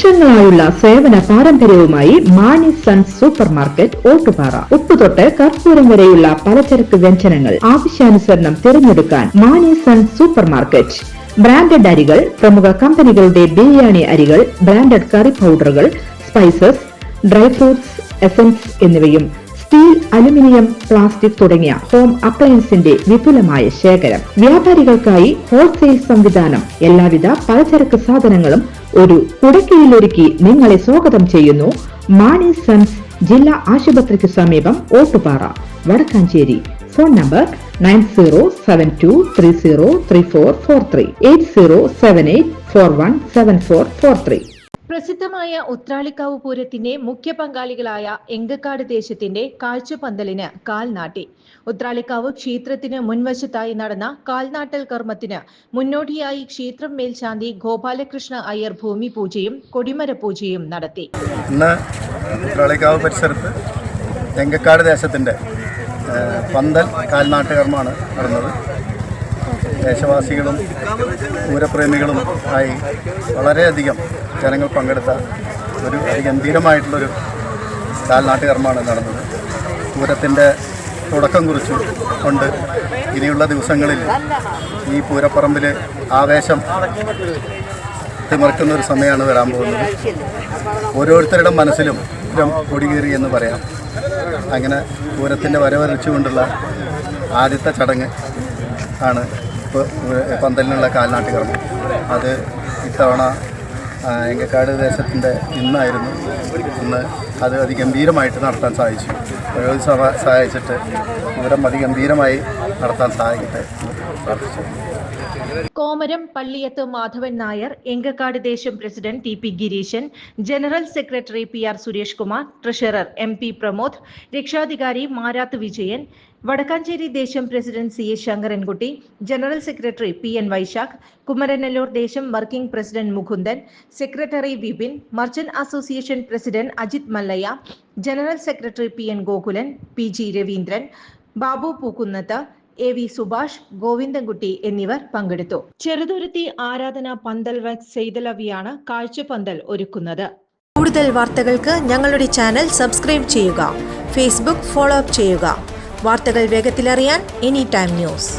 വർഷങ്ങളായുള്ള സേവന പാരമ്പര്യവുമായി Mani sons super market Ottupara. ഉപ്പുതൊട്ട് കർപ്പൂരം വരെയുള്ള പലചരക്ക് വ്യഞ്ജനങ്ങൾ ആവശ്യാനുസരണം തിരഞ്ഞെടുക്കാൻ Mani sons super market. Branded അരികൾ, പ്രമുഖ കമ്പനികളുടെ ബിരിയാണി അരികൾ, ബ്രാൻഡഡ് കറി പൗഡറുകൾ, സ്പൈസസ്, ഡ്രൈ ഫ്രൂട്ട്സ്, എസൻസ് എന്നിവയും സ്റ്റീൽ, അലുമിനിയം, പ്ലാസ്റ്റിക് തുടങ്ങിയ ഹോം അപ്ലയൻസിന്റെ വിപുലമായ ശേഖരം. വ്യാപാരികൾക്കായി ഹോൾസെയിൽ സംവിധാനം. എല്ലാവിധ പലചരക്ക് സാധനങ്ങളും ഒരു കുടക്കീഴിലൊരുക്കി നിങ്ങളെ സ്വാഗതം ചെയ്യുന്നു. മാണി സൺസ് ജില്ലാ ആശുപത്രിക്ക് സമീപം ഓട്ടുപാറ, വടക്കാഞ്ചേരി. Phone number 9072303443 8078417443. പ്രസിദ്ധമായ ഉത്രാളിക്കാവ് പൂരത്തിന്റെ മുഖ്യ പങ്കാളികളായ എങ്കക്കാട് ദേശത്തിന്റെ കാഴ്ചപന്തലിന് കാൽനാട്ടി. ഉത്രാളിക്കാവ് ക്ഷേത്രത്തിന് മുൻവശത്തായി നടന്ന കാൽനാട്ടൽ കർമ്മത്തിന് മുന്നോടിയായി ക്ഷേത്രം മേൽശാന്തി ഗോപാലകൃഷ്ണ അയ്യർ ഭൂമി പൂജയും കൊടിമര പൂജയും നടത്തി. ഇന്ന് ഉത്രാളിക്കാവ് പരിസരത്ത് എങ്കക്കാട് ദേശത്തിന്റെ പന്തൽ കാൽനാട്ട് കർമ്മമാണ് നടന്നത്. ദേശവാസികളും പൂരപ്രേമികളും ആയി വളരെയധികം ജനങ്ങൾ പങ്കെടുത്ത ഒരു ഗംഭീരമായിട്ടുള്ളൊരു കാൽനാട്ട് കർമ്മമാണ് നടന്നത്. പൂരത്തിൻ്റെ തുടക്കം കുറിച്ചു കൊണ്ട് ഇനിയുള്ള ദിവസങ്ങളിൽ ഈ പൂരപ്പറമ്പിൽ ആവേശം തിമർക്കുന്ന ഒരു സമയമാണ് വരാൻ പോകുന്നത്. ഓരോരുത്തരുടെ മനസ്സിലും പൂരം കൊടികേറി എന്ന് പറയാം. അങ്ങനെ പൂരത്തിൻ്റെ വരവറിച്ചുകൊണ്ടുള്ള ആദ്യത്തെ ചടങ്ങ് ആണ് പന്തലിനുള്ള കാൽനാട്ട് കർമ്മം. അത് ഇത്തവണ എങ്കക്കാട് ദേശത്തിൻ്റെ ഇന്നായിരുന്നു. ഇന്ന് അത് അതിഗംഭീരമായിട്ട് നടത്താൻ സാധിച്ചു. സഭ സഹായിച്ചിട്ട് പൂരം അതിഗംഭീരമായി നടത്താൻ സഹായിക്കട്ടെ പ്രാർത്ഥിച്ചു. കോമരം പള്ളിയത്ത് മാധവൻ നായർ, എങ്കക്കാട് ദേശം president T P Gireeshan, general secretary P R Suresh Kumar, treasurer M P Pramod, രക്ഷാധികാരി മാരാത്ത് വിജയൻ, വടക്കാഞ്ചേരി ദേശം president C A Sankarankutty, general secretary P N Vaisakh, Kumaranellur ദേശം working president Mukundan, secretary Vipin, merchant association president Ajith Mallayya, general secretary P N Gokulan, P G Raveendran, Babu Pookkunnath, A V Subhash, Govindankutty എന്നിവർ പങ്കെടുത്തു. ചെറുതുരുത്തി ആരാധന പന്തൽ വക്സ് സെയ്തലവിയാണ് കാഴ്ചപന്തൽ ഒരുക്കുന്നത്. കൂടുതൽ വാർത്തകൾക്ക് ഞങ്ങളുടെ ചാനൽ സബ്സ്ക്രൈബ് ചെയ്യുക. ഫേസ്ബുക്ക് ഫോളോ അപ്പ് ചെയ്യുക. വാർത്തകൾ വേഗത്തിലറിയാൻ എനി ടൈം ന്യൂസ്.